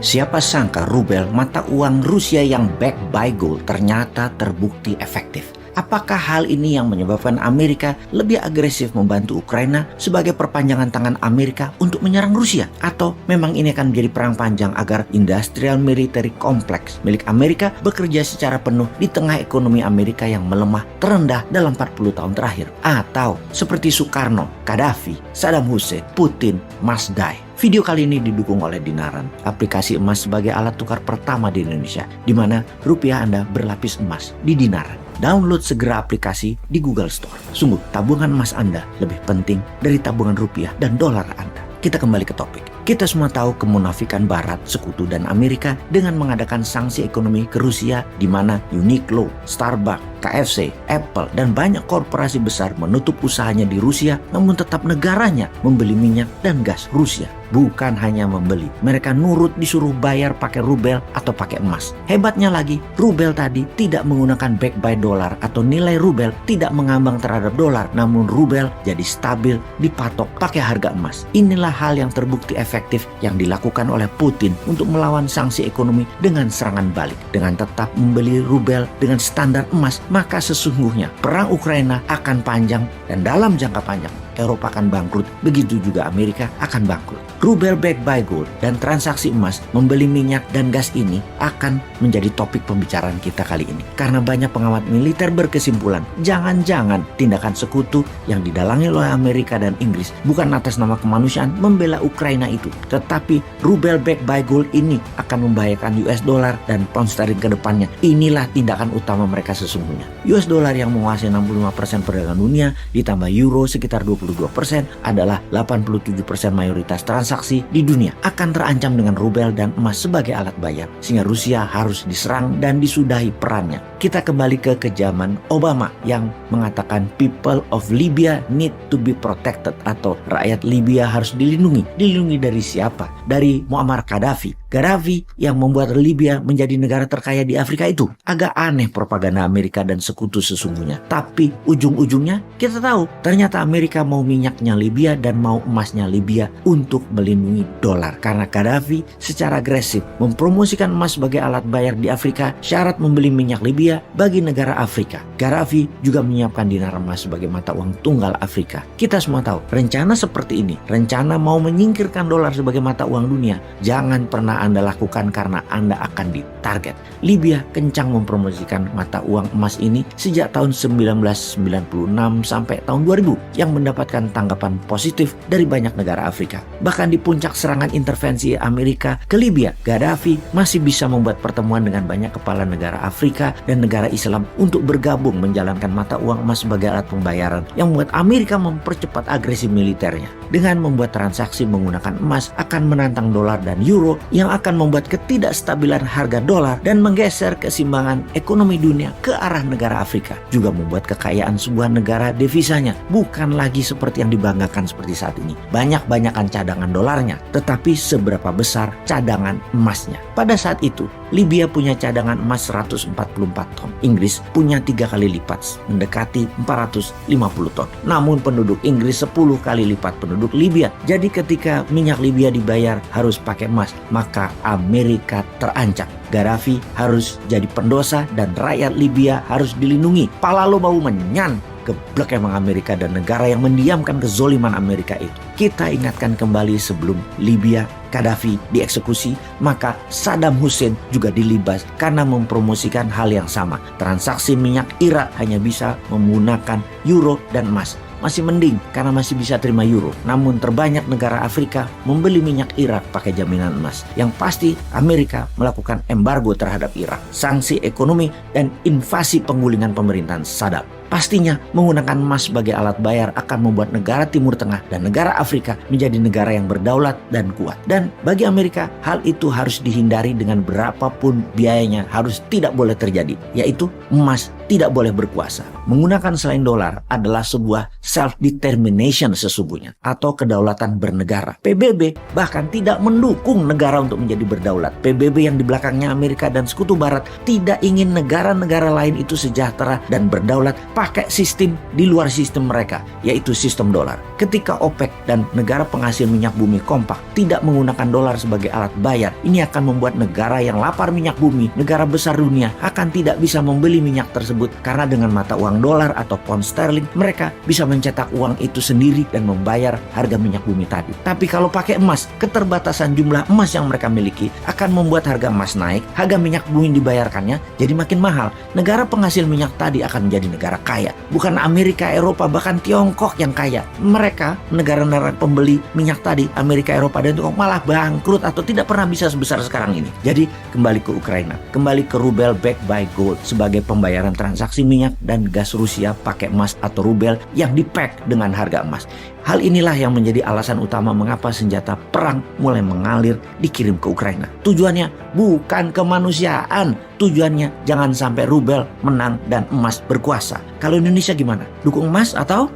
Siapa sangka rubel, mata uang Rusia yang backed by gold, ternyata terbukti efektif. Apakah hal ini yang menyebabkan Amerika lebih agresif membantu Ukraina sebagai perpanjangan tangan Amerika untuk menyerang Rusia? Atau memang ini akan menjadi perang panjang agar industrial military complex milik Amerika bekerja secara penuh di tengah ekonomi Amerika yang melemah terendah dalam 40 tahun terakhir? Atau seperti Soekarno, Gaddafi, Saddam Hussein, Putin, must die? Video kali ini didukung oleh Dinaran, aplikasi emas sebagai alat tukar pertama di Indonesia, di mana rupiah Anda berlapis emas di Dinaran. Download segera aplikasi di Google Store. Sungguh, tabungan emas Anda lebih penting dari tabungan rupiah dan dolar Anda. Kita kembali ke topik. Kita semua tahu kemunafikan Barat, Sekutu, dan Amerika dengan mengadakan sanksi ekonomi ke Rusia, di mana Uniqlo, Starbucks, KFC, Apple, dan banyak korporasi besar menutup usahanya di Rusia, namun tetap negaranya membeli minyak dan gas Rusia. Bukan hanya membeli, mereka nurut disuruh bayar pakai rubel atau pakai emas. Hebatnya lagi, rubel tadi tidak menggunakan back by dolar atau nilai rubel tidak mengambang terhadap dolar, namun rubel jadi stabil dipatok pakai harga emas. Inilah hal yang terbukti efektif yang dilakukan oleh Putin untuk melawan sanksi ekonomi dengan serangan balik. Dengan tetap membeli rubel dengan standar emas, maka sesungguhnya perang Ukraina akan panjang dan dalam jangka panjang Eropa akan bangkrut, begitu juga Amerika akan bangkrut. Rubel backed by gold dan transaksi emas membeli minyak dan gas ini akan menjadi topik pembicaraan kita kali ini. Karena banyak pengamat militer berkesimpulan, jangan-jangan tindakan sekutu yang didalangi oleh Amerika dan Inggris bukan atas nama kemanusiaan membela Ukraina itu, tetapi rubel backed by gold ini akan membahayakan US dollar dan pound sterling ke depannya. Inilah tindakan utama mereka sesungguhnya. US dollar yang menguasai 65% perdagangan dunia ditambah euro sekitar 22% adalah 87% mayoritas transaksi di dunia akan terancam dengan rubel dan emas sebagai alat bayar, sehingga Rusia harus diserang dan disudahi perannya. Kita kembali ke zaman Obama yang mengatakan people of Libya need to be protected, atau rakyat Libya harus dilindungi. Dilindungi dari siapa? Dari Muammar Gaddafi. Gaddafi yang membuat Libya menjadi negara terkaya di Afrika itu. Agak aneh propaganda Amerika dan sekutu sesungguhnya. Tapi ujung-ujungnya kita tahu ternyata Amerika mau minyaknya Libya dan mau emasnya Libya untuk melindungi dolar. Karena Gaddafi secara agresif mempromosikan emas sebagai alat bayar di Afrika, syarat membeli minyak Libya bagi negara Afrika. Gaddafi juga menyiapkan dinar emas sebagai mata uang tunggal Afrika. Kita semua tahu rencana seperti ini, rencana mau menyingkirkan dolar sebagai mata uang dunia, jangan pernah Anda lakukan karena Anda akan ditarget. Libya kencang mempromosikan mata uang emas ini sejak tahun 1996 sampai tahun 2000 yang mendapatkan tanggapan positif dari banyak negara Afrika. Bahkan di puncak serangan intervensi Amerika ke Libya, Gaddafi masih bisa membuat pertemuan dengan banyak kepala negara Afrika dan negara Islam untuk bergabung menjalankan mata uang emas sebagai alat pembayaran yang membuat Amerika mempercepat agresi militernya. Dengan membuat transaksi menggunakan emas akan menantang dolar dan euro yang akan membuat ketidakstabilan harga dolar dan menggeser keseimbangan ekonomi dunia ke arah negara Afrika. Juga membuat kekayaan sebuah negara devisanya bukan lagi seperti yang dibanggakan seperti saat ini. Banyak-banyakan cadangan dolarnya, tetapi seberapa besar cadangan emasnya. Pada saat itu, Libya punya cadangan emas 144 ton. Inggris punya 3 kali lipat, mendekati 450 ton. Namun penduduk Inggris 10 kali lipat penduduk Libya. Jadi ketika minyak Libya dibayar harus pakai emas, maka Amerika terancam. Gaddafi harus jadi pendosa dan rakyat Libya harus dilindungi. Pala lo bau menyan. Geblek emang Amerika dan negara yang mendiamkan kezoliman Amerika itu. Kita ingatkan kembali sebelum Libya Gaddafi dieksekusi, maka Saddam Hussein juga dilibas karena mempromosikan hal yang sama. Transaksi minyak Irak hanya bisa menggunakan euro dan emas. Masih mending karena masih bisa terima euro. Namun terbanyak negara Afrika membeli minyak Irak pakai jaminan emas. Yang pasti Amerika melakukan embargo terhadap Irak, sanksi ekonomi dan invasi penggulingan pemerintahan Saddam. Pastinya menggunakan emas sebagai alat bayar akan membuat negara Timur Tengah dan negara Afrika menjadi negara yang berdaulat dan kuat. Dan bagi Amerika, hal itu harus dihindari dengan berapapun biayanya, harus tidak boleh terjadi, yaitu emas tidak boleh berkuasa. Menggunakan selain dolar adalah sebuah self-determination sesungguhnya, atau kedaulatan bernegara. PBB bahkan tidak mendukung negara untuk menjadi berdaulat. PBB yang di belakangnya Amerika dan Sekutu Barat tidak ingin negara-negara lain itu sejahtera dan berdaulat pakai sistem di luar sistem mereka, yaitu sistem dolar. Ketika OPEC dan negara penghasil minyak bumi kompak tidak menggunakan dolar sebagai alat bayar, ini akan membuat negara yang lapar minyak bumi, negara besar dunia, akan tidak bisa membeli minyak tersebut karena dengan mata uang dolar atau pound sterling, mereka bisa mencetak uang itu sendiri dan membayar harga minyak bumi tadi. Tapi kalau pakai emas, keterbatasan jumlah emas yang mereka miliki akan membuat harga emas naik, harga minyak bumi dibayarkannya jadi makin mahal. Negara penghasil minyak tadi akan menjadi negara kaya. Bukan Amerika, Eropa, bahkan Tiongkok yang kaya. Mereka, negara-negara pembeli minyak tadi, Amerika, Eropa, dan Tiongkok malah bangkrut atau tidak pernah bisa sebesar sekarang ini. Jadi kembali ke Ukraina, kembali ke rubel backed by gold sebagai pembayaran transaksi minyak dan gas Rusia pakai emas atau rubel yang dipack dengan harga emas. Hal inilah yang menjadi alasan utama mengapa senjata perang mulai mengalir dikirim ke Ukraina. Tujuannya bukan kemanusiaan, tujuannya jangan sampai rubel menang dan emas berkuasa. Kalau Indonesia gimana? Dukung emas atau